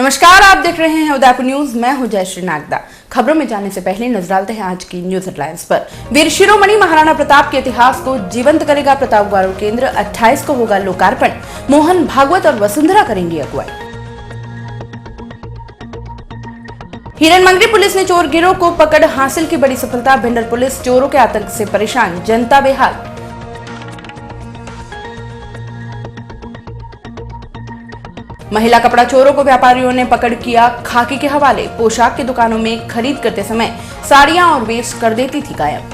नमस्कार, आप देख रहे हैं उदयपुर न्यूज। मैं हूं जयश्री नागदा। खबरों में जाने से पहले नजर डालते हैं आज की न्यूज हेडलाइंस पर। वीर शिरोमणि महाराणा प्रताप के इतिहास को जीवंत करेगा प्रताप गौरव केंद्र। 28 को होगा लोकार्पण। मोहन भागवत और वसुंधरा करेंगी अगुवाई। हिरणमंगरी पुलिस ने चोर गिरोह को पकड़ हासिल की बड़ी सफलता। भिंडर पुलिस चोरों के आतंक से परेशान, जनता बेहाल। महिला कपड़ा चोरों को व्यापारियों ने पकड़ किया खाकी के हवाले। पोशाक की दुकानों में खरीद करते समय साड़ियां और वेस्ट कर देती थी गायब।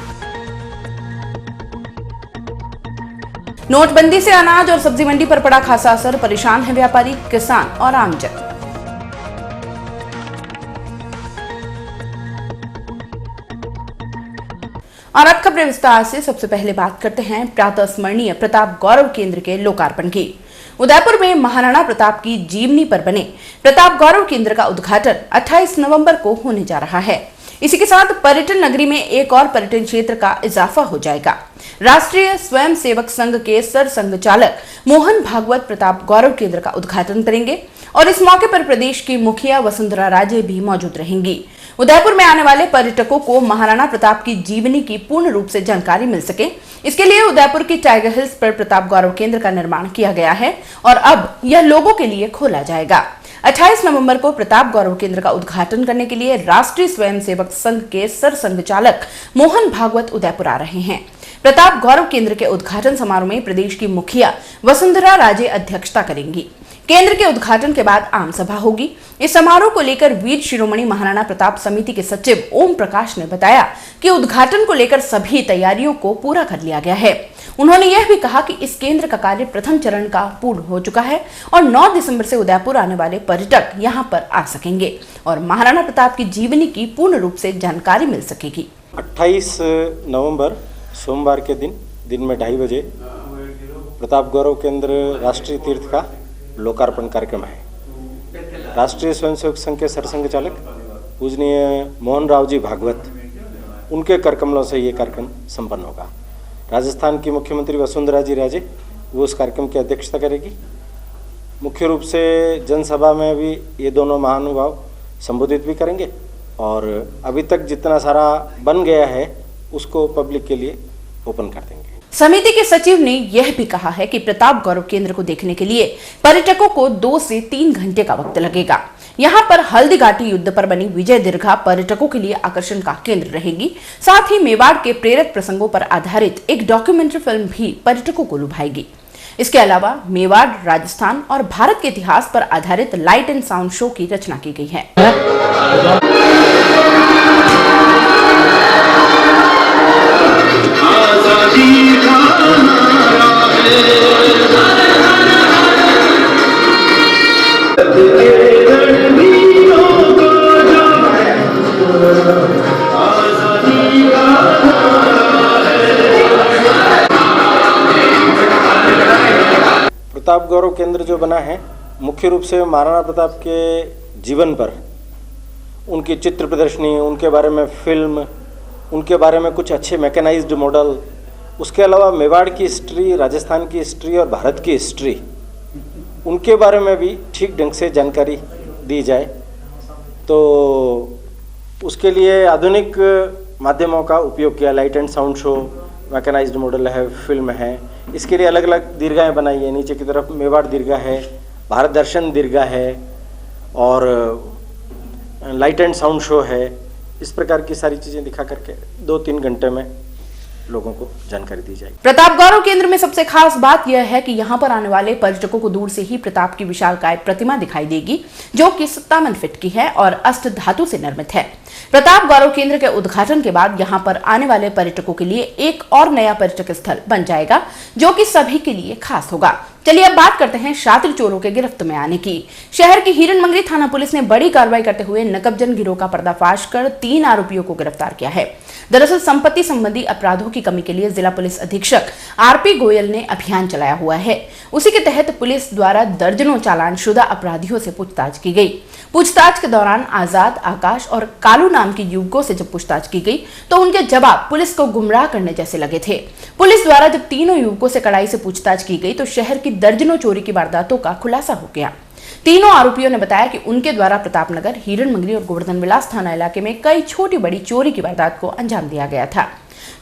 नोटबंदी से अनाज और सब्जी मंडी पर पड़ा खासा असर। परेशान है व्यापारी, किसान और आमजन। और अब खबरें विस्तार से। सबसे पहले बात करते हैं प्रातः स्मरणीय प्रताप गौरव केंद्र के लोकार्पण की। उदयपुर में महाराणा प्रताप की जीवनी पर बने प्रताप गौरव केंद्र का उद्घाटन 28 नवंबर को होने जा रहा है। इसी के साथ पर्यटन नगरी में एक और पर्यटन क्षेत्र का इजाफा हो जाएगा। राष्ट्रीय स्वयं सेवक संघ के सरसंघ चालक मोहन भागवत प्रताप गौरव केंद्र का उद्घाटन करेंगे और इस मौके पर प्रदेश की मुखिया वसुंधरा राजे भी मौजूद रहेंगी। उदयपुर में आने वाले पर्यटकों को महाराणा प्रताप की जीवनी की पूर्ण रूप से जानकारी मिल सके, इसके लिए उदयपुर की टाइगर हिल्स पर प्रताप गौरव केंद्र का निर्माण किया गया है और अब यह लोगों के लिए खोला जाएगा। 28 नवंबर को प्रताप गौरव केंद्र का उद्घाटन करने के लिए राष्ट्रीय स्वयंसेवक संघ के सरसंघ चालक मोहन भागवत उदयपुर आ रहे हैं। प्रताप गौरव केंद्र के उद्घाटन समारोह में प्रदेश की मुखिया वसुंधरा राजे अध्यक्षता करेंगी। केंद्र के उद्घाटन के बाद आम सभा होगी। इस समारोह को लेकर वीर शिरोमणि महाराणा प्रताप समिति के सचिव ओम प्रकाश ने बताया कि उद्घाटन को लेकर सभी तैयारियों को पूरा कर लिया गया है। उन्होंने यह भी कहा कि इस केंद्र का कार्य प्रथम चरण का पूर्ण हो चुका है और 9 दिसंबर से उदयपुर आने वाले पर्यटक यहां पर आ सकेंगे और महाराणा प्रताप की जीवनी की पूर्ण रूप से जानकारी मिल सकेगी। 28 नवंबर सोमवार के दिन में 2:30 बजे प्रताप गौरव केंद्र राष्ट्रीय तीर्थ का लोकार्पण कार्यक्रम है। राष्ट्रीय स्वयंसेवक संघ के सरसंघ चालक पूजनीय मोहन राव जी भागवत, उनके कर कमलों से ये कार्यक्रम संपन्न होगा। राजस्थान की मुख्यमंत्री वसुंधरा जी राजे वो उस कार्यक्रम की अध्यक्षता करेगी। मुख्य रूप से जनसभा में भी ये दोनों महानुभाव संबोधित भी करेंगे और अभी तक जितना सारा बन गया है उसको पब्लिक के लिए ओपन कर देंगे। समिति के सचिव ने यह भी कहा है कि प्रताप गौरव केंद्र को देखने के लिए पर्यटकों को 2 से 3 घंटे का वक्त लगेगा। यहाँ पर हल्दी घाटी युद्ध पर बनी विजय दीर्घा पर्यटकों के लिए आकर्षण का केंद्र रहेगी। साथ ही मेवाड़ के प्रेरक प्रसंगों पर आधारित एक डॉक्यूमेंट्री फिल्म भी पर्यटकों को लुभाएगी। इसके अलावा मेवाड़, राजस्थान और भारत के इतिहास पर आधारित लाइट एंड साउंड शो की रचना की गई है। प्रताप गौरव केंद्र जो बना है मुख्य रूप से महाराणा प्रताप के जीवन पर, उनकी चित्र प्रदर्शनी, उनके बारे में फिल्म, उनके बारे में कुछ अच्छे मैकेनाइज्ड मॉडल, उसके अलावा मेवाड़ की हिस्ट्री, राजस्थान की हिस्ट्री और भारत की हिस्ट्री, उनके बारे में भी ठीक ढंग से जानकारी दी जाए। तो उसके लिए आधुनिक माध्यमों का उपयोग किया। Light and sound show, mechanised model है, फिल्म है। इसके लिए अलग अलग दीर्घाएँ बनाई है। नीचे की तरफ मेवाड़ दीर्घा है, भारत दर्शन दीर्घा है और लाइट एंड साउंड शो है। इस प्रकार की सारी चीज़ें दिखा करके 2-3 घंटे में लोगों को जानकारी दी जाएगी। प्रताप गौरव केंद्र में सबसे खास बात यह है कि यहाँ पर आने वाले पर्यटकों को दूर से ही प्रताप की विशालकाय प्रतिमा दिखाई देगी, जो कि 57 फीट की है और अष्ट धातु से निर्मित है। प्रताप गौरव केंद्र के उद्घाटन के बाद यहाँ पर आने वाले पर्यटकों के लिए एक और नया पर्यटक स्थल बन जाएगा, जो कि सभी के लिए खास होगा। चलिए अब बात करते हैं शातिर चोरों के गिरफ्त में आने की। शहर की हिरणमंगरी थाना पुलिस ने बड़ी कार्रवाई करते हुए नकबजन गिरोह का पर्दाफाश कर 3 आरोपियों को गिरफ्तार किया है। दरअसल संपत्ति संबंधी अपराधों की कमी के लिए जिला पुलिस अधीक्षक आरपी गोयल ने अभियान चलाया हुआ है। उसी के तहत पुलिस द्वारा दर्जनों चालानशुदा अपराधियों से पूछताछ की गई। पूछताछ के दौरान आजाद, आकाश और कालू नाम के युवकों से जब पूछताछ की गई तो उनके जवाब पुलिस को गुमराह करने जैसे लगे थे। पुलिस द्वारा जब तीनों युवकों से कड़ाई से पूछताछ की गई तो शहर की दर्जनों चोरी की वारदातों का खुलासा हो गया। तीनों आरोपियों ने बताया कि उनके द्वारा प्रतापनगर, हिरण मंगरी और गोवर्धन विलास थाना इलाके में कई छोटी बड़ी चोरी की वारदात को अंजाम दिया गया था।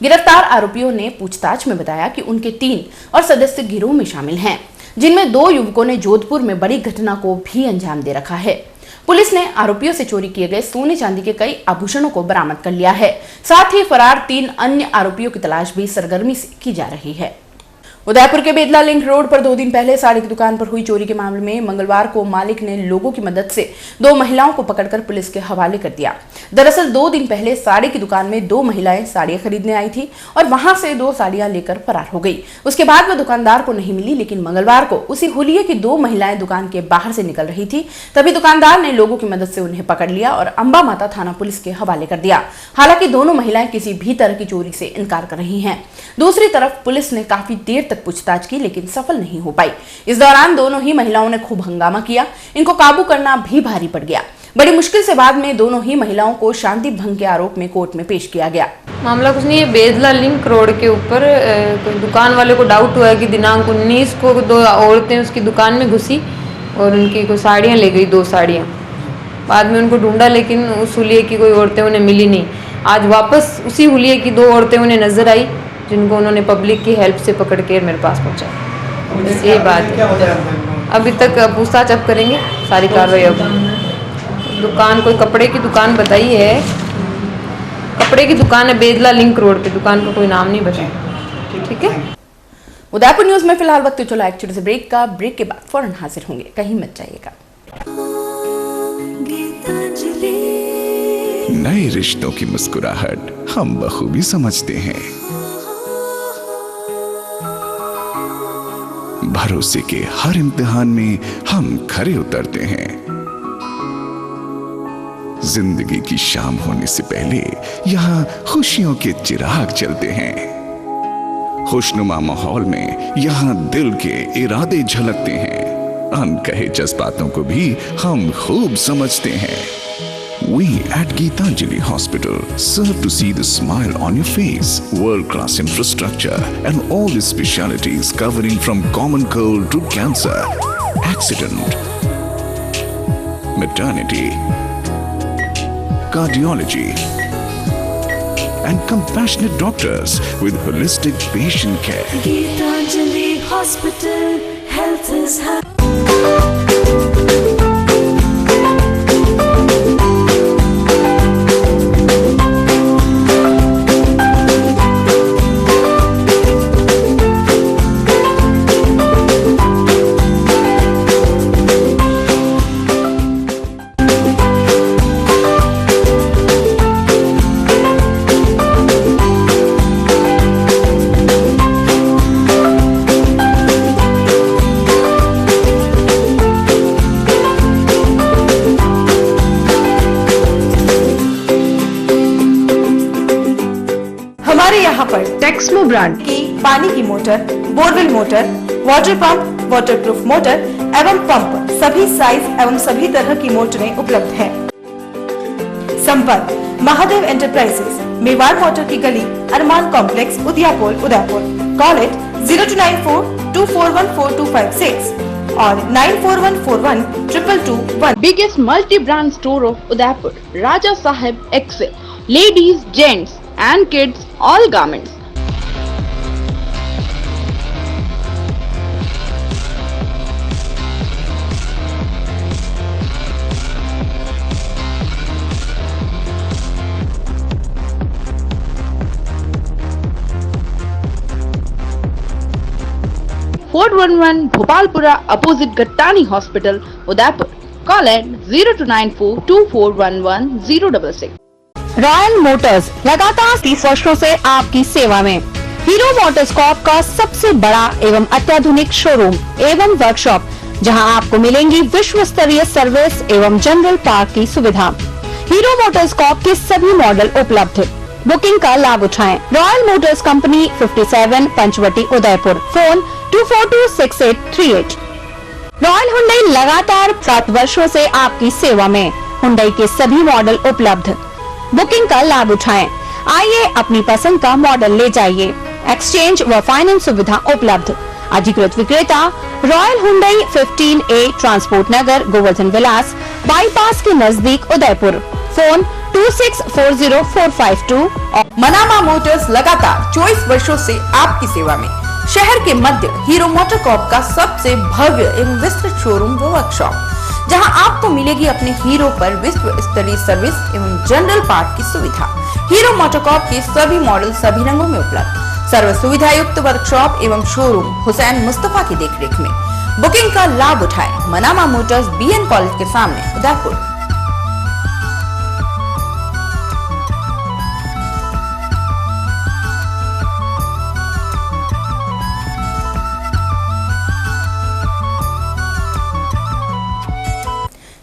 गिरफ्तार आरोपियों ने पूछताछ में बताया कि उनके 3 और सदस्य गिरोह में शामिल हैं, जिनमें 2 युवकों ने जोधपुर में बड़ी घटना को भी अंजाम दे रखा है। पुलिस ने आरोपियों से चोरी किए गए सोने चांदी के कई आभूषणों को बरामद कर लिया है। साथ ही फरार 3 अन्य आरोपियों की तलाश भी सरगर्मी से की जा रही है। उदयपुर के बेदला लिंक रोड पर 2 दिन पहले साड़ी की दुकान पर हुई चोरी के मामले में मंगलवार को मालिक ने लोगों की मदद से 2 महिलाओं को पकड़कर पुलिस के हवाले कर दिया। दरअसल 2 दिन पहले साड़ी की दुकान में 2 महिलाएं साड़ियां खरीदने आई थी और वहां से 2 साड़ियां लेकर फरार हो गई। उसके बाद वह दुकानदार को नहीं मिली, लेकिन मंगलवार को उसी हुलिये की 2 महिलाएं दुकान के बाहर से निकल रही थी। तभी दुकानदार ने लोगों की मदद से उन्हें पकड़ लिया और अंबा माता थाना पुलिस के हवाले कर दिया। हालांकि दोनों महिलाएं किसी भी तरह की चोरी से इनकार कर रही हैं। दूसरी तरफ पुलिस ने काफी देर तक पूछताछ की, लेकिन सफल नहीं हो पाई। इस दौरान दोनों ही महिलाओं ने खूब हंगामा किया। इनको काबू करना भी भारी पड़ गया। बड़ी मुश्किल से बाद में दोनों ही महिलाओं को शांति भंग के आरोप में कोर्ट में पेश किया गया। मामला कुछ नहीं है, बेदला लिंक रोड के ऊपर कोई दुकान वाले को डाउट हुआ है कि दिनांक 19 को 2 औरतें उसकी दुकान में घुसी और उनकी कोई साड़ियाँ ले गई, 2 साड़ियाँ। बाद में उनको ढूंढा, लेकिन उस हुलिये की कोई औरतें उन्हें मिली नहीं। आज वापस उसी हुलिये की 2 औरतें उन्हें नजर आई, जिनको उन्होंने पब्लिक की हेल्प से पकड़ के मेरे पास पहुंचाया। बस यही बात है। अभी तक पूछताछ अब करेंगे, सारी कार्रवाई अब। दुकान कोई कपड़े की दुकान बताई है, कपड़े की दुकान है बेदला लिंक रोड पे, दुकान का कोई नाम नहीं बताया। ठीक है। उदयपुर न्यूज में फिलहाल वक्त चला एक छोटे से ब्रेक का। ब्रेक के बाद फौरन हाजिर होंगे, कहीं मत जाइएगा। नए रिश्तों की मुस्कुराहट हम बखूबी समझते हैं। भरोसे के हर इम्तिहान में हम खरे उतरते हैं। जिंदगी की शाम होने से पहले यहाँ खुशियों के चिराग जलते हैं। खुशनुमा माहौल में यहाँ दिल के इरादे झलकते हैं। अनकहे जज्बातों को भी हम खूब समझते हैं। We at Geetanjali Hospital serve to see the smile on your face. World-class infrastructure and all the specialties covering from common cold to cancer, accident, maternity, cardiology, and compassionate doctors with holistic patient care. Geetanjali Hospital, health is high. हमारे यहाँ पर Texmo brand की पानी की motor, borewell motor, water pump, waterproof motor एवं pump सभी size एवं सभी तरह की मोटरें उपलब्ध हैं। संपर्क महादेव एंटरप्राइजेस, मेवाड़ मोटर की गली, अरमान कॉम्प्लेक्स, उदयपुर। कॉल इट 0294241426 और 9414122221। Biggest multi-brand store of Udaipur, Raja Sahib Excel, ladies, gents and kids, all garments. Fort 11 Bhopalpura opposite Gattani Hospital, Udaipur. Call at 029424111066. Royal Motors लगातार 30 वर्षों से आपकी सेवा में। हीरो मोटर्सकॉर्प का सबसे बड़ा एवं अत्याधुनिक शोरूम एवं वर्कशॉप, जहां आपको मिलेंगी विश्व स्तरीय सर्विस एवं जनरल पार्क की सुविधा। हीरो मोटर्सकॉर्प के सभी मॉडल उपलब्ध। बुकिंग का लाभ उठाएं। Royal Motors company 57 Panchvati Udaipur. Phone 24268838। Royal Hyundai लगातार 7 वर्षों से आपकी सेवा में। हुंडई के सभी मॉडल उपलब्ध। बुकिंग का लाभ उठाएं। आइए अपनी पसंद का मॉडल ले जाइए। एक्सचेंज व फाइनेंस सुविधा उपलब्ध। अधिकृत विक्रेता रॉयल हुंडई 15A ट्रांसपोर्ट नगर, गोवर्धन विलास, बाईपास के नजदीक, उदयपुर। फोन 26404552। मनामा मोटर्स लगातार 24 वर्षों से आपकी सेवा में। शहर के मध्य हीरो मोटरकॉर्प का सबसे भव्य एवं विस्तृत शोरूम व वर्कशॉप, जहां आपको मिलेगी अपने हीरो पर विश्व स्तरीय सर्विस एवं जनरल पार्ट की सुविधा। हीरो मोटरकॉर्प के सभी मॉडल सभी रंगों में उपलब्ध। सर्व सुविधा युक्त वर्कशॉप एवं शोरूम हुसैन मुस्तफा की देखरेख में। बुकिंग का लाभ उठाएं। मनामा मोटर्स BN कॉलेज के सामने, उदयपुर।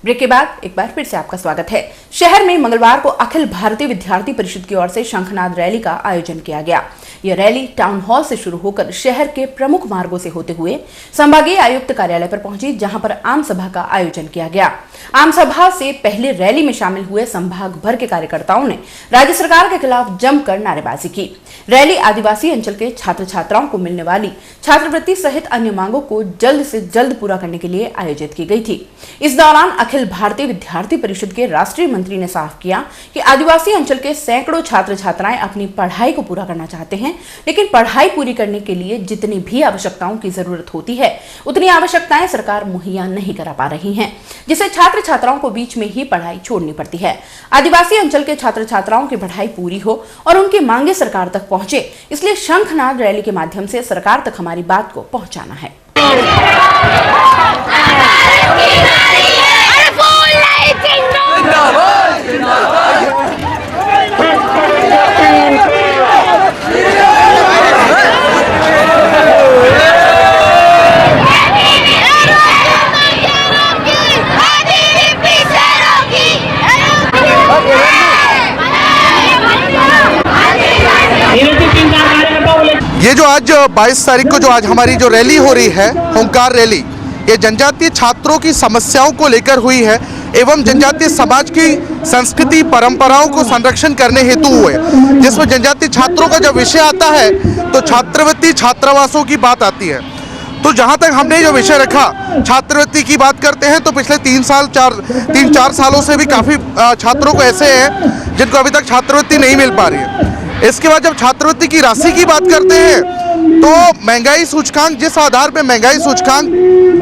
ब्रेक के बाद एक बार फिर से आपका स्वागत है। शहर में मंगलवार को अखिल भारतीय विद्यार्थी परिषद की ओर से शंखनाद रैली का आयोजन किया गया। यह रैली टाउन हॉल से शुरू होकर शहर के प्रमुख मार्गों से होते हुए संभागीय आयुक्त कार्यालय पर पहुंची, जहां पर आम सभा का आयोजन किया गया। आम सभा से पहले रैली में शामिल हुए संभाग भर के कार्यकर्ताओं ने राज्य सरकार के खिलाफ जमकर नारेबाजी की। रैली आदिवासी अंचल के छात्र छात्राओं को मिलने वाली छात्रवृत्ति सहित अन्य मांगों को जल्द से जल्द पूरा करने के लिए आयोजित की गई थी। इस दौरान अखिल भारतीय विद्यार्थी परिषद के राष्ट्रीय मंत्री ने साफ किया कि आदिवासी अंचल के सैकड़ों छात्र छात्राएं अपनी पढ़ाई को पूरा करना चाहते हैं, लेकिन पढ़ाई पूरी करने के लिए जितनी भी आवश्यकताओं की जरूरत होती है, उतनी आवश्यकताएं सरकार मुहैया नहीं करा पा रही है, जिससे छात्र छात्राओं को बीच में ही पढ़ाई छोड़नी पड़ती है। आदिवासी अंचल के छात्र छात्राओं की पढ़ाई पूरी हो और उनकी मांगे सरकार तक पहुंचे, इसलिए शंखनाद रैली के माध्यम से सरकार तक हमारी बात को पहुंचाना है। ये जो आज 22 तारीख को जो आज हमारी जो रैली हो रही है, हुंकार रैली, ये जनजातीय छात्रों की समस्याओं को लेकर हुई है एवं जनजातीय समाज की संस्कृति परंपराओं को संरक्षण करने हेतु हुए, जिसमें जनजातीय छात्रों का जब विषय आता है तो छात्रवृत्ति छात्रावासों की बात आती है। तो जहाँ तक हमने जो विषय रखा, छात्रवृत्ति की बात करते हैं तो पिछले 3-4 सालों से भी काफ़ी छात्रों को ऐसे हैं जिनको अभी तक छात्रवृत्ति नहीं मिल पा रही है। इसके बाद जब छात्रवृत्ति की राशि की बात करते हैं तो महंगाई सूचकांक, जिस आधार पे महंगाई सूचकांक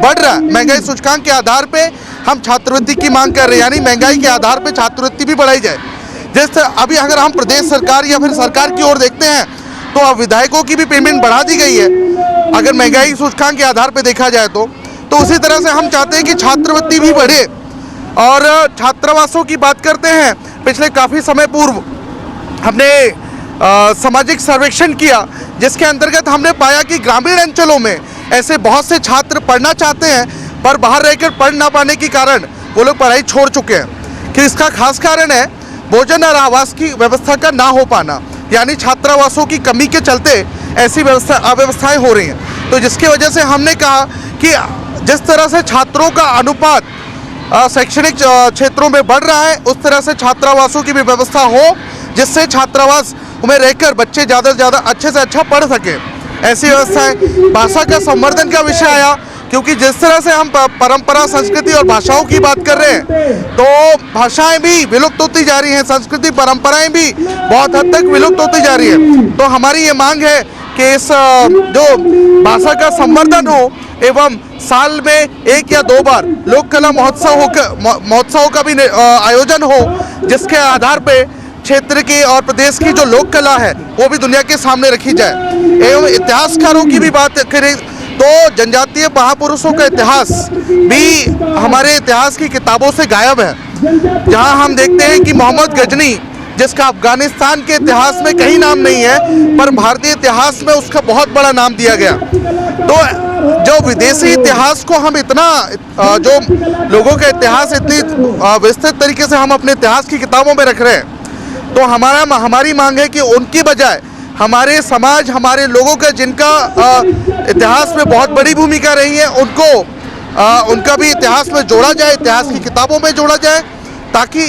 बढ़ रहा है, महंगाई सूचकांक के आधार पे हम छात्रवृत्ति की मांग कर रहे हैं, यानी महंगाई के आधार पे छात्रवृत्ति भी बढ़ाई जाए। जैसे अभी अगर हम प्रदेश सरकार या फिर सरकार की ओर देखते हैं तो अब विधायकों की भी पेमेंट बढ़ा दी गई है, अगर महंगाई सूचकांक के आधार पर देखा जाए तो उसी तरह से हम चाहते हैं कि छात्रवृत्ति भी बढ़े। और छात्रावासों की बात करते हैं, पिछले काफ़ी समय पूर्व हमने सामाजिक सर्वेक्षण किया, जिसके अंतर्गत हमने पाया कि ग्रामीण अंचलों में ऐसे बहुत से छात्र पढ़ना चाहते हैं पर बाहर रहकर पढ़ ना पाने के कारण वो लोग पढ़ाई छोड़ चुके हैं। कि इसका खास कारण है भोजन और आवास की व्यवस्था का ना हो पाना, यानी छात्रावासों की कमी के चलते ऐसी अव्यवस्थाएं हो रही हैं। तो जिसकी वजह से हमने कहा कि जिस तरह से छात्रों का अनुपात शैक्षणिक क्षेत्रों में बढ़ रहा है, उस तरह से छात्रावासों की भी व्यवस्था हो, जिससे छात्रावास में रहकर बच्चे ज़्यादा से ज़्यादा अच्छे से अच्छा पढ़ सके, ऐसी व्यवस्था है। भाषा का संवर्धन का विषय आया, क्योंकि जिस तरह से हम परंपरा, संस्कृति और भाषाओं की बात कर रहे हैं तो भाषाएं भी विलुप्त होती जा रही हैं, संस्कृति परंपराएं भी बहुत हद तक विलुप्त होती जा रही है। तो हमारी ये मांग है कि इस जो भाषा का संवर्धन हो एवं साल में 1 या 2 बार लोक कला महोत्सव का भी आयोजन हो, जिसके आधार पे क्षेत्र की और प्रदेश की जो लोक कला है वो भी दुनिया के सामने रखी जाए। एवं इतिहासकारों की भी बात करें तो जनजातीय महापुरुषों का इतिहास भी हमारे इतिहास की किताबों से गायब है। जहां हम देखते हैं कि मोहम्मद गजनी, जिसका अफगानिस्तान के इतिहास में कहीं नाम नहीं है, पर भारतीय इतिहास में उसका बहुत बड़ा नाम दिया गया। तो जो विदेशी इतिहास को हम इतना, जो लोगों का इतिहास इतनी विस्तृत तरीके से हम अपने इतिहास की किताबों में रख रहे हैं, तो हमारी मांग है कि उनकी बजाय हमारे समाज, हमारे लोगों का जिनका इतिहास में बहुत बड़ी भूमिका रही है, उनका भी इतिहास में जोड़ा जाए, इतिहास की किताबों में जोड़ा जाए, ताकि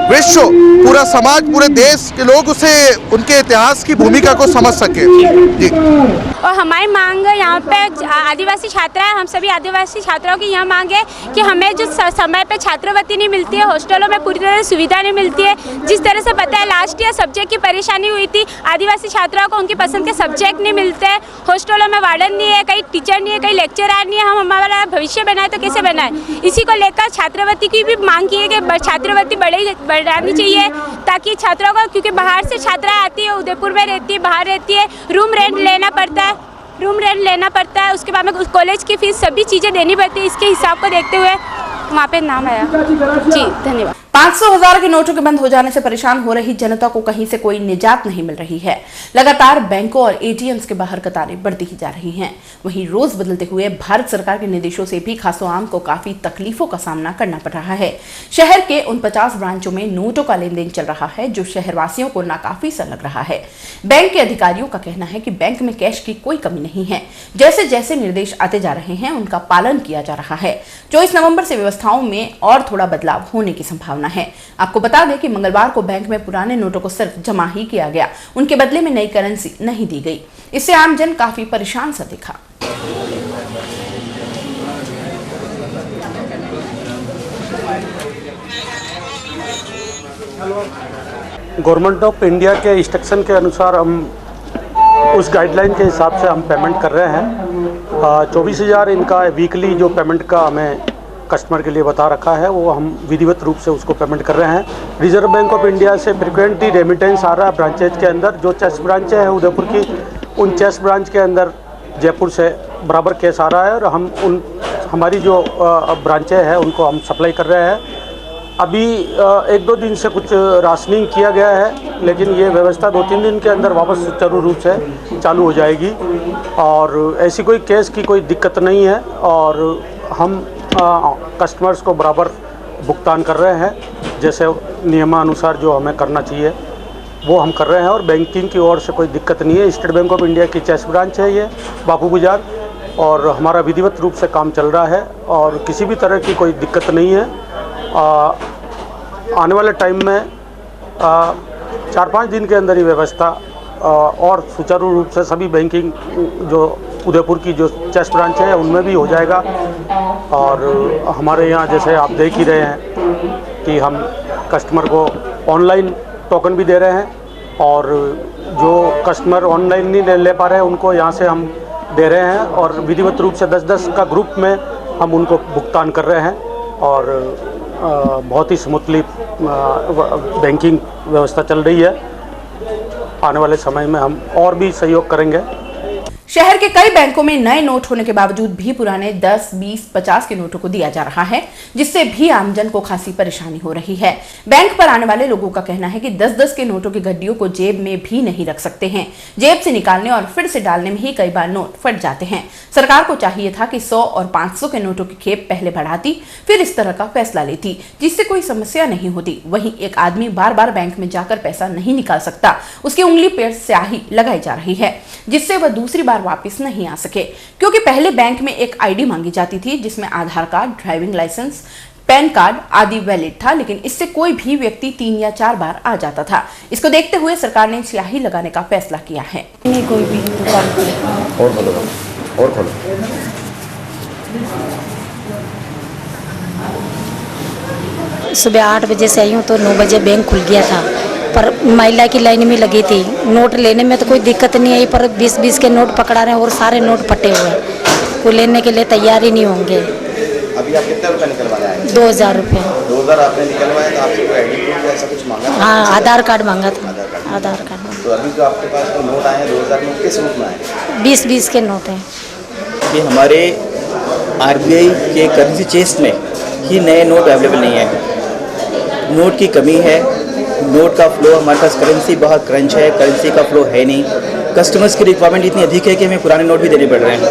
विश्व, पूरा समाज, पूरे देश के लोग उनके इतिहास की भूमिका को समझ सके। जी। और हमारी मांग यहाँ पे आदिवासी छात्रा है, हम सभी आदिवासी छात्राओं की यह मांग है कि हमें जो समय पे छात्रवृत्ति नहीं मिलती है, हॉस्टलों में पूरी तरह सुविधा नहीं मिलती है। जिस तरह से पता है लास्ट ईयर सब्जेक्ट की परेशानी हुई थी, आदिवासी छात्राओं को उनकी पसंद के सब्जेक्ट नहीं मिलते हैं, हॉस्टलों में वार्डन नहीं है, कहीं टीचर नहीं है, कहीं लेक्चरर नहीं है। हम हमारा भविष्य बनाए तो कैसे बनाए? इसी को लेकर छात्रवृत्ति की भी मांग की है कि छात्रवृत्ति बढ़ानी चाहिए ताकि छात्रों को, क्योंकि बाहर से छात्राएं आती है, उदयपुर में रहती है, बाहर रहती है, रूम रेंट लेना पड़ता है, उसके बाद में कॉलेज की फीस सभी चीज़ें देनी पड़ती है। इसके हिसाब को देखते हुए वहाँ पे नाम आया। जी धन्यवाद। 500,000 के नोटों के बंद हो जाने से परेशान हो रही जनता को कहीं से कोई निजात नहीं मिल रही है। लगातार बैंकों और एटीएम्स के बाहर कतारें बढ़ती ही जा रही हैं। वहीं रोज बदलते हुए भारत सरकार के निर्देशों से भी खासो आम को काफी तकलीफों का सामना करना पड़ रहा है। शहर के उन 50 ब्रांचों में नोटों का लेन देन चल रहा है जो शहरवासियों को नाकाफी सा लग रहा है। बैंक के अधिकारियों का कहना है कि बैंक में कैश की कोई कमी नहीं है। जैसे जैसे निर्देश आते जा रहे हैं उनका पालन किया जा रहा है। 24 नवंबर से व्यवस्थाओं में और थोड़ा बदलाव होने की संभावना है। आपको बता दें कि मंगलवार को बैंक में पुराने नोटों को सिर्फ जमा ही किया गया, उनके बदले में नई करेंसी नहीं दी गई। इससे आमजन काफी परेशान सा दिखा। गवर्नमेंट ऑफ इंडिया के इंस्ट्रक्शन के अनुसार हम उस गाइडलाइन के हिसाब से हम पेमेंट कर रहे हैं। 24,000 इनका वीकली जो पेमेंट का हमें कस्टमर के लिए बता रखा है वो हम विधिवत रूप से उसको पेमेंट कर रहे हैं। रिजर्व बैंक ऑफ इंडिया से फ्रिक्वेंटली रेमिटेंस आ रहा है ब्रांचेज के अंदर। जो चेस्ट ब्रांचें हैं उदयपुर की, उन चेस्ट ब्रांच के अंदर जयपुर से बराबर केस आ रहा है और हमारी जो ब्रांचें हैं उनको हम सप्लाई कर रहे हैं। अभी 1-2 दिन से कुछ राशनिंग किया गया है, लेकिन ये व्यवस्था 2-3 दिन के अंदर वापस सुचारू रूप से चालू हो जाएगी और ऐसी कोई केस की कोई दिक्कत नहीं है और हम कस्टमर्स को बराबर भुगतान कर रहे हैं। जैसे नियमानुसार जो हमें करना चाहिए वो हम कर रहे हैं और बैंकिंग की ओर से कोई दिक्कत नहीं है। स्टेट बैंक ऑफ इंडिया की चेस्ट ब्रांच है ये बापू बाजार और हमारा विधिवत रूप से काम चल रहा है और किसी भी तरह की कोई दिक्कत नहीं है। आने वाले टाइम में 4-5 दिन के अंदर ही व्यवस्था और सुचारू रूप से सभी बैंकिंग जो उदयपुर की जो चेस्ट ब्रांच है उनमें भी हो जाएगा। और हमारे यहाँ जैसे आप देख ही रहे हैं कि हम कस्टमर को ऑनलाइन टोकन भी दे रहे हैं और जो कस्टमर ऑनलाइन नहीं ले पा रहे हैं उनको यहाँ से हम दे रहे हैं और विधिवत रूप से 10-10 का ग्रुप में हम उनको भुगतान कर रहे हैं और बहुत ही स्मूथली बैंकिंग व्यवस्था चल रही है। आने वाले समय में हम और भी सहयोग करेंगे। शहर के कई बैंकों में नए नोट होने के बावजूद भी पुराने 10, 20, 50 के नोटों को दिया जा रहा है, जिससे भी आमजन को खासी परेशानी हो रही है। बैंक पर आने वाले लोगों का कहना है कि 10-10 के नोटों की गड्डियों को जेब में भी नहीं रख सकते हैं। जेब से निकालने और फिर से डालने में ही कई बार नोट फट जाते हैं। सरकार को चाहिए था कि 100 और 500 के नोटों की खेप पहले बढ़ाती, फिर इस तरह का फैसला लेती, जिससे कोई समस्या नहीं होती। वहीं एक आदमी बार बार बैंक में जाकर पैसा नहीं निकाल सकता, उसकी उंगली पर स्याही लगाई जा रही है, जिससे वह दूसरी बार वापस नहीं आ सके। क्योंकि पहले बैंक में एक आईडी मांगी जाती थी जिसमें Aadhaar card, driving licence, PAN card आदि वैलिड था, लेकिन इससे कोई भी व्यक्ति 3 या 4 बार आ जाता था। इसको देखते हुए सरकार ने स्याही लगाने का फैसला किया है। नहीं कोई भी दुकान और खोलो। सुबह 8 बजे से आई हूँ तो 9 बजे बैंक खुल गया था, पर महिला की लाइन में लगी थी। नोट लेने में तो कोई दिक्कत नहीं आई, पर 20-20 के नोट पकड़ा रहे हैं और सारे नोट फटे हुए हैं। कोई लेने के लिए तैयार ही नहीं होंगे। अभी आप कितने रुपए निकलवाने आए? 2,000 रुपये। 2,000 आपने निकलवाए तो आपसे कोई आईडी प्रूफ ऐसा कुछ मांगा? हाँ, आधार कार्ड मांगा था। आधार कार्ड। तो अभी जो आपके पास जो नोट आए हैं 2,000 में किस रूप में आए? 20-20 के नोट हैं। कि हमारे RBI के करेंसी चेस्ट में ही नए नोट अवेलेबल नहीं है। नोट की कमी है, नोट का फ्लो, हमारे पास करेंसी बहुत क्रंच है, करेंसी का फ्लो है नहीं। कस्टमर्स की रिक्वायरमेंट इतनी अधिक है कि हमें पुराने नोट भी देने पड़ रहे हैं।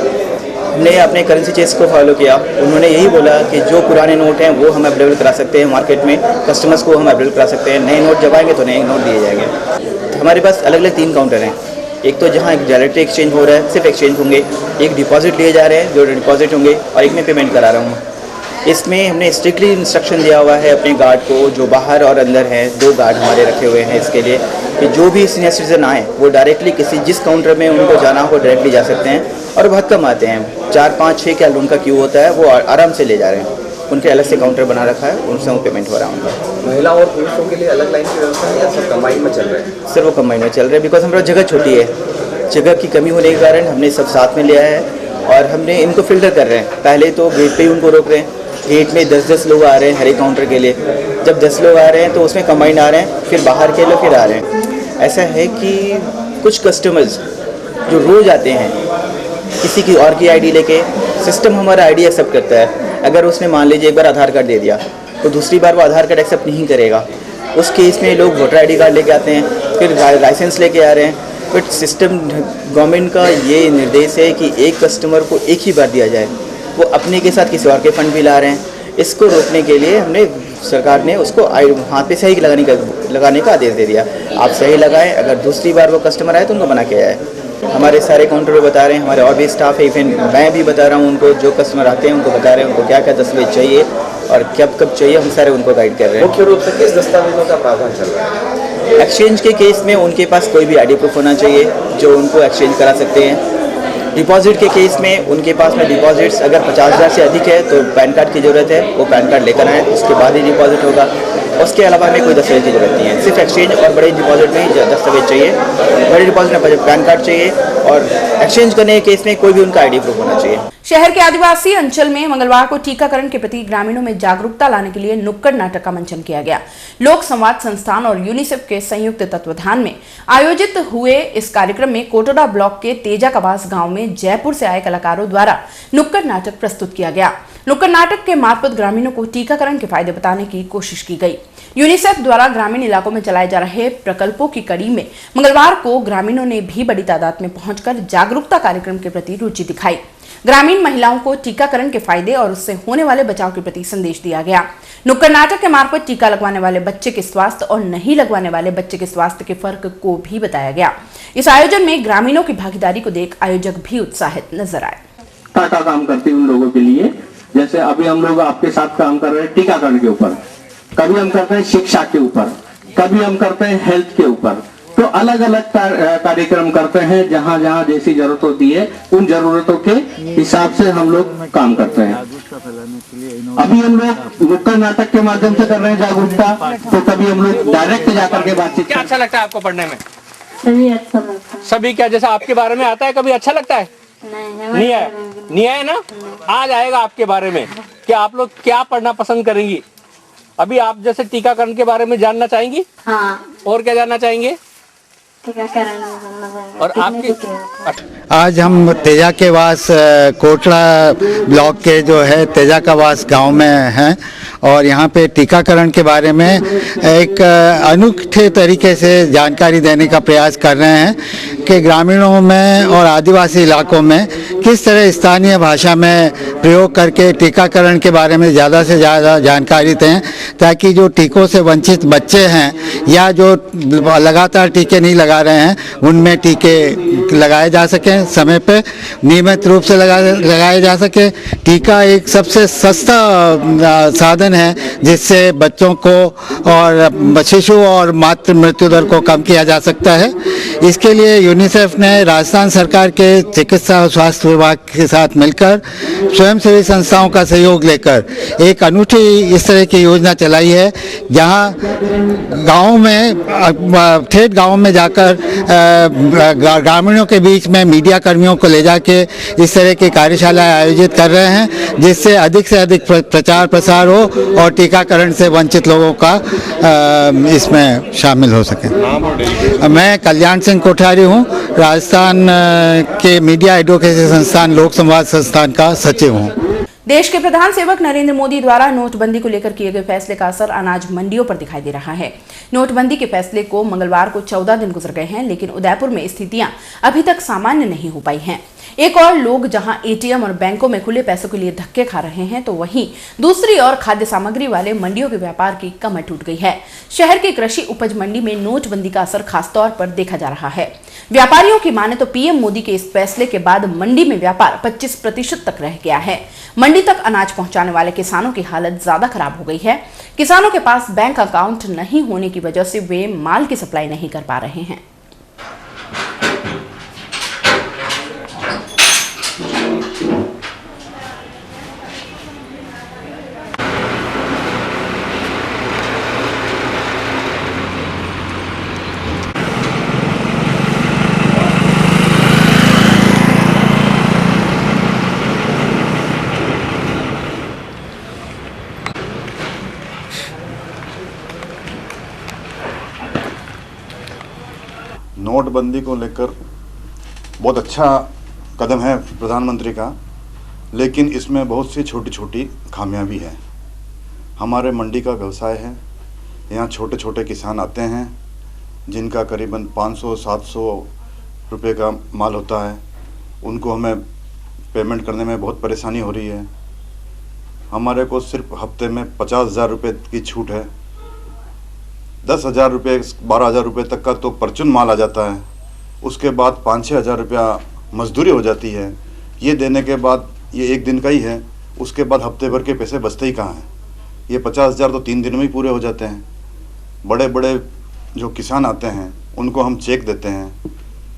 हमने अपने करेंसी चेस्ट को फॉलो किया, उन्होंने यही बोला कि जो पुराने नोट हैं वो हम अवेलेबल करा सकते हैं मार्केट में, कस्टमर्स को हम अवेलेबल करा सकते हैं। नए नोट जब आएंगे तो नए नोट दिए जाएंगे। हमारे पास अलग अलग 3 काउंटर हैं। एक तो जहाँ एक डायरेक्ट एक्सचेंज हो रहा है, सिर्फ एक्सचेंज होंगे, एक डिपॉजिट लिए जा रहे हैं जो डिपॉजिट होंगे और एक में पेमेंट करा रहा हूँ। इसमें हमने स्ट्रिक्टली इंस्ट्रक्शन दिया हुआ है अपने गार्ड को, जो बाहर और अंदर हैं, 2 गार्ड हमारे रखे हुए हैं इसके लिए, कि जो भी सीनियर सिटीजन आए वो डायरेक्टली जिस काउंटर में उनको जाना हो डायरेक्टली जा सकते हैं, और बहुत कम आते हैं, 4, 5, 6 क्या उनका क्यू होता है, वो आराम से ले जा रहे हैं, उनके अलग से काउंटर बना रखा है, उनसे वो पेमेंट हो रहा है उनका। महिला और पुरुषों के लिए अलग लाइन की व्यवस्था है या सब कंबाइन में चल रहे हैं? सर वो कंबाइन में चल रहे हैं, बिकॉज हमारा जगह छोटी है, जगह की कमी होने के कारण हमने सब साथ में लिया है और हमने इनको फिल्टर कर रहे हैं। पहले तो गेट पे ही उनको रोक रहे हैं, गेट में 10-10 लोग आ रहे हैं हर एक काउंटर के लिए, जब 10 लोग आ रहे हैं तो उसमें कंबाइन आ रहे हैं, फिर बाहर के लोग फिर आ रहे हैं। ऐसा है कि कुछ कस्टमर्स जो रोज़ आते हैं किसी की और की आईडी लेके, सिस्टम हमारा आईडी एक्सेप्ट करता है, अगर उसने मान लीजिए एक बार आधार कार्ड दे दिया तो दूसरी बार वो आधार कार्ड एक्सेप्ट नहीं करेगा, उस केस में लोग वोटर आईडी कार्ड लेके आते हैं, फिर लाइसेंस लेके आ रहे हैं। बट सिस्टम गवर्नमेंट का ये निर्देश है कि एक कस्टमर को एक ही बार दिया जाए, वो अपने के साथ किसी और के फंड भी ला रहे हैं। इसको रोकने के लिए हमने सरकार ने उसको हाथ पे सही लगाने का आदेश दे दिया, आप सही लगाएं, अगर दूसरी बार वो कस्टमर आए तो उनको बना के आए। हमारे सारे काउंटर पे बता रहे हैं, हमारे और भी स्टाफ है, इवन मैं भी बता रहा हूँ उनको, जो कस्टमर आते हैं उनको बता रहे हैं उनको क्या क्या दस्तावेज चाहिए और कब चाहिए, हम सारे उनको गाइड कर रहे हैं। मुख्य रूप से किस दस्तावेजों का प्रावधान चल रहा है? एक्सचेंज के केस में उनके पास कोई भी आईडी प्रूफ होना चाहिए जो उनको एक्सचेंज करा सकते हैं। डिपॉजिट के केस में उनके पास में डिपॉजिट्स अगर 50,000 से अधिक है तो पैन कार्ड की ज़रूरत है, वो पैन कार्ड लेकर आएँ, उसके बाद ही डिपॉजिट होगा। उसके अलावा हमें कोई दस्तावेज की जरूरत नहीं है, सिर्फ एक्सचेंज और बड़े डिपॉजिट में ही दस्तावेज चाहिए, बड़े डिपॉजिट में पैन कार्ड चाहिए और एक्सचेंज करने के केस में कोई भी उनका आईडी प्रूफ होना चाहिए। शहर के आदिवासी अंचल में मंगलवार को टीकाकरण के प्रति ग्रामीणों में जागरूकता लाने के लिए नुक्कड़ नाटक का मंचन किया गया। लोक संवाद संस्थान और यूनिसेफ के संयुक्त तत्वाधान में आयोजित हुए इस कार्यक्रम में कोटोडा ब्लॉक के तेजा कबास गांव में जयपुर से आए कलाकारों द्वारा नुक्कड़ नाटक प्रस्तुत किया गया। नुक्कड़ नाटक के मार्फत ग्रामीणों को टीकाकरण के फायदे बताने की कोशिश की गई। यूनिसेफ द्वारा ग्रामीण इलाकों में चलाए जा रहे प्रकल्पों की कड़ी में मंगलवार को ग्रामीणों ने भी बड़ी तादाद में पहुंचकर जागरूकता कार्यक्रम के प्रति रुचि दिखाई। ग्रामीण महिलाओं को टीकाकरण के फायदे और उससे होने वाले बचाव के प्रति संदेश दिया गया। नुक्कड़ नाटक के मार्फत टीका लगवाने वाले बच्चे के स्वास्थ्य और नहीं लगवाने वाले बच्चे के स्वास्थ्य के फर्क को भी बताया गया। इस आयोजन में ग्रामीणों की भागीदारी को देख आयोजक भी उत्साहित नजर आए। का काम करते हैं उन लोगों के लिए, जैसे अभी हम लोग आपके साथ काम कर रहे हैं टीकाकरण के ऊपर, कभी हम करते हैं शिक्षा के ऊपर, कभी हम करते हैं हेल्थ के ऊपर, तो अलग अलग कार्यक्रम करते हैं। जहाँ जहाँ जैसी जरूरत होती है उन जरूरतों के हिसाब से हम लोग काम करते हैं। अभी हम लोग नुक्कड़ नाटक के माध्यम से कर रहे हैं जागरूकता, तो कभी हम लोग डायरेक्ट जाकर के बातचीत। क्या अच्छा लगता है आपको पढ़ने में? सभी अच्छा लगता है। सभी क्या, जैसे आपके बारे में आता है कभी अच्छा लगता है? नहीं है ना? आज आएगा आपके बारे में कि आप लोग क्या पढ़ना पसंद करेंगी। अभी आप जैसे टीकाकरण के बारे में जानना चाहेंगी? हाँ। और क्या जानना चाहेंगे? टीकाकरण और आपकी आज हम तेजा के वास कोटड़ा ब्लॉक के जो है तेजा का वास गाँव में हैं और यहाँ पे टीकाकरण के बारे में एक अनूठे तरीके से जानकारी देने का प्रयास कर रहे हैं कि ग्रामीणों में और आदिवासी इलाकों में किस तरह स्थानीय भाषा में प्रयोग करके टीकाकरण के बारे में ज़्यादा से ज़्यादा जानकारी दें, ताकि जो टीकों से वंचित बच्चे हैं या जो लगातार टीके नहीं लगा रहे हैं उनमें टीके लगाए जा सकें, समय पे नियमित रूप से लगाए जा सके। टीका एक सबसे सस्ता साधन है जिससे बच्चों को और शिशु और मातृ मृत्यु दर को कम किया जा सकता है। इसके लिए यूनिसेफ ने राजस्थान सरकार के चिकित्सा और स्वास्थ्य विभाग के साथ मिलकर स्वयंसेवी संस्थाओं का सहयोग लेकर एक अनूठी इस तरह की योजना चलाई है, जहां गाँव में ठेठ गाँव में जाकर ग्रामीणों के बीच में मीडिया कर्मियों को ले जाके इस तरह की कार्यशालाएं आयोजित कर रहे हैं, जिससे अधिक से अधिक प्रचार प्रसार हो और टीकाकरण से वंचित लोगों का इसमें शामिल हो सके। मैं कल्याण सिंह कोठारी हूँ, राजस्थान के मीडिया एडवोकेसी संस्थान लोक संवाद संस्थान का सचिव हूँ। देश के प्रधान सेवक नरेंद्र मोदी द्वारा नोटबंदी को लेकर किए गए फैसले का असर अनाज मंडियों पर दिखाई दे रहा है। नोटबंदी के फैसले को मंगलवार को 14 दिन गुजर गए हैं, लेकिन उदयपुर में स्थितियां अभी तक सामान्य नहीं हो पाई हैं। एक और लोग जहां एटीएम और बैंकों में खुले पैसों के लिए धक्के खा रहे हैं, तो वहीं दूसरी ओर खाद्य सामग्री वाले मंडियों के व्यापार की कमर टूट गई है। शहर की कृषि उपज मंडी में नोटबंदी का असर खासतौर पर देखा जा रहा है। व्यापारियों की माने तो पीएम मोदी के इस फैसले के बाद मंडी में व्यापार 25% तक रह गया है। मंडी तक अनाज पहुंचाने वाले किसानों की हालत ज्यादा खराब हो गई है। किसानों के पास बैंक अकाउंट नहीं होने की वजह से वे माल की सप्लाई नहीं कर पा रहे हैं। नोटबंदी को लेकर बहुत अच्छा कदम है प्रधानमंत्री का, लेकिन इसमें बहुत सी छोटी छोटी खामियां भी हैं। हमारे मंडी का व्यवसाय है, यहाँ छोटे छोटे किसान आते हैं जिनका करीबन 500-700 रुपये का माल होता है। उनको हमें पेमेंट करने में बहुत परेशानी हो रही है। हमारे को सिर्फ हफ्ते में 50,000 रुपये की छूट है। 10,000 रुपये 12,000 रुपये तक का तो परचून माल आ जाता है। उसके बाद 5-6 हज़ार रुपया मजदूरी हो जाती है। ये देने के बाद ये एक दिन का ही है, उसके बाद हफ्ते भर के पैसे बचते ही कहाँ हैं। ये 50,000 तो 3 दिन में ही पूरे हो जाते हैं। बड़े बड़े जो किसान आते हैं उनको हम चेक देते हैं,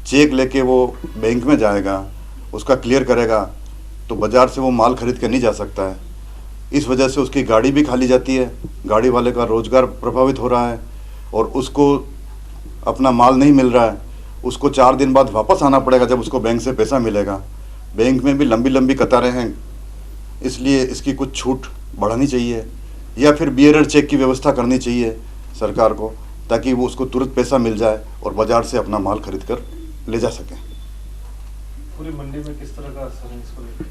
चेक लेके वो बैंक में जाएगा, उसका क्लियर करेगा, तो बाज़ार से वो माल खरीद के नहीं जा सकता है। इस वजह से उसकी गाड़ी भी खाली जाती है, गाड़ी वाले का रोज़गार प्रभावित हो रहा है और उसको अपना माल नहीं मिल रहा है। उसको 4 दिन बाद वापस आना पड़ेगा जब उसको बैंक से पैसा मिलेगा। बैंक में भी लंबी लंबी कतारें हैं, इसलिए इसकी कुछ छूट बढ़ानी चाहिए या फिर बियरर चेक की व्यवस्था करनी चाहिए सरकार को, ताकि वो उसको तुरंत पैसा मिल जाए और बाज़ार से अपना माल खरीद कर ले जा सकें। पूरी मंडी में किस तरह का असर है इसको लेकर?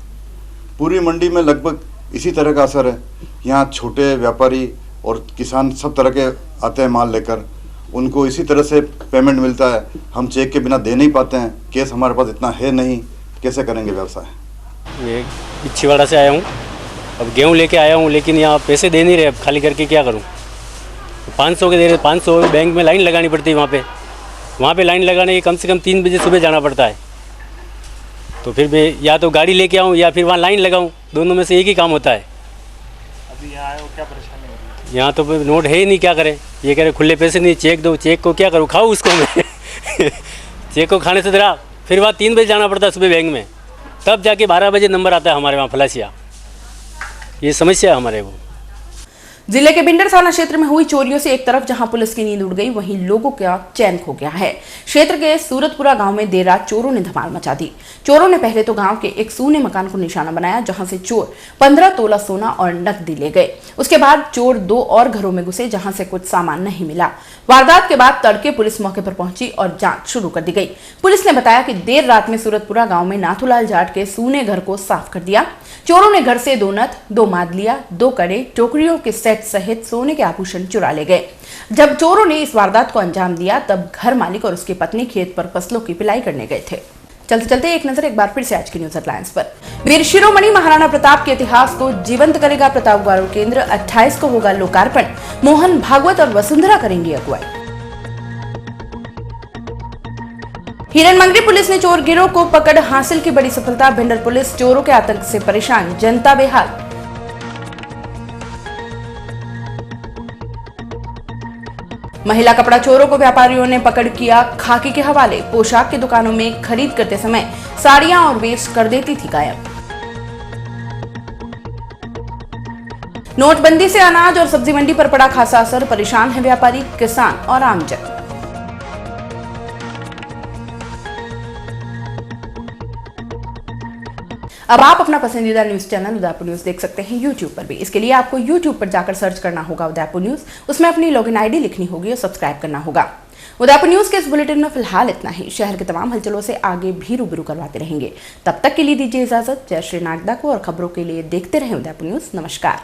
पूरी मंडी में लगभग इसी तरह का असर है। यहाँ छोटे व्यापारी और किसान सब तरह के आते हैं माल लेकर, उनको इसी तरह से पेमेंट मिलता है। हम चेक के बिना दे नहीं पाते हैं, कैश हमारे पास इतना है नहीं, कैसे करेंगे व्यवसाय। ये छिवाड़ा से आया हूँ, अब गेहूँ लेके आया हूँ, लेकिन यहाँ पैसे दे नहीं रहे। अब खाली करके क्या करूँ? 500 के दे रहे, 500 बैंक में लाइन लगानी पड़ती है। वहाँ पे लाइन लगाने के कम से कम 3 बजे सुबह जाना पड़ता है। तो फिर मैं या तो गाड़ी लेके आऊँ या फिर वहाँ लाइन लगाऊँ, दोनों में से एक ही काम होता है। अभी यहाँ आए हो, क्या परेशानी हो रही है? यहाँ तो नोट है ही नहीं, क्या करें? ये कह रहे खुले पैसे नहीं, चेक दो। चेक को क्या करूँ, खाऊँ उसको मैं चेक को खाने से जरा फिर वहाँ 3 बजे जाना पड़ता है सुबह बैंक में, तब जाके 12 बजे नंबर आता है हमारे वहाँ फलासिया। ये समस्या है हमारे वो। जिले के बिंडर थाना क्षेत्र में हुई चोरियों से एक तरफ जहां पुलिस की नींद उड़ गई, वहीं लोगों का चैन खो गया है। क्षेत्र के सूरतपुरा गांव में देर रात चोरों ने धमाल मचा दी। चोरों ने पहले तो गांव के एक सूने मकान को निशाना बनाया, जहां से चोर 15 तोला सोना और नकदी ले गए। उसके बाद चोर 2 और घरों में घुसे, जहां से कुछ सामान नहीं मिला। वारदात के बाद तड़के पुलिस मौके पर पहुंची और जांच शुरू कर दी गई। पुलिस ने बताया कि देर रात में सूरतपुरा गांव में नाथूलाल जाट के सूने घर को साफ कर दिया। चोरों ने घर से 2 नथ, 2 मादलिया, 2 कड़े, टोकरियों के सेट सहित सोने के आभूषण चुरा ले गए। जब चोरों ने इस वारदात को अंजाम दिया, तब घर मालिक और उसकी पत्नी खेत पर फसलों की पिलाई करने गए थे। चलते चलते एक नजर एक बार फिर से आज की न्यूज हेडलाइंस पर। वीर शिरोमणि महाराणा प्रताप के इतिहास को जीवंत करेगा प्रताप गौरव केंद्र। 28 को होगा लोकार्पण। मोहन भागवत और वसुंधरा करेंगी अगुवाई। हिरनमंगरी पुलिस ने चोर गिरोह को पकड़ हासिल की बड़ी सफलता। भिंडर पुलिस चोरों के आतंक से परेशान, जनता बेहाल। महिला कपड़ा चोरों को व्यापारियों ने पकड़ किया खाकी के हवाले। पोशाक की दुकानों में खरीद करते समय साड़ियां और वेस्ट कर देती थी गायब। नोटबंदी से अनाज और सब्जी मंडी पर पड़ा खासा असर। परेशान है व्यापारी, किसान और आमजन। अब आप अपना पसंदीदा न्यूज चैनल उदयपुर न्यूज देख सकते हैं यूट्यूब पर भी। इसके लिए आपको यूट्यूब पर जाकर सर्च करना होगा उदयपुर न्यूज, उसमें अपनी लॉगिन आईडी लिखनी होगी और सब्सक्राइब करना होगा। उदयपुर न्यूज के इस बुलेटिन में फिलहाल इतना ही। शहर के तमाम हलचलों से आगे भी रूबरू करवाते रहेंगे। तब तक के लिए दीजिए इजाजत। जय श्री नागदा को, और खबरों के लिए देखते रहें उदयपुर न्यूज। नमस्कार।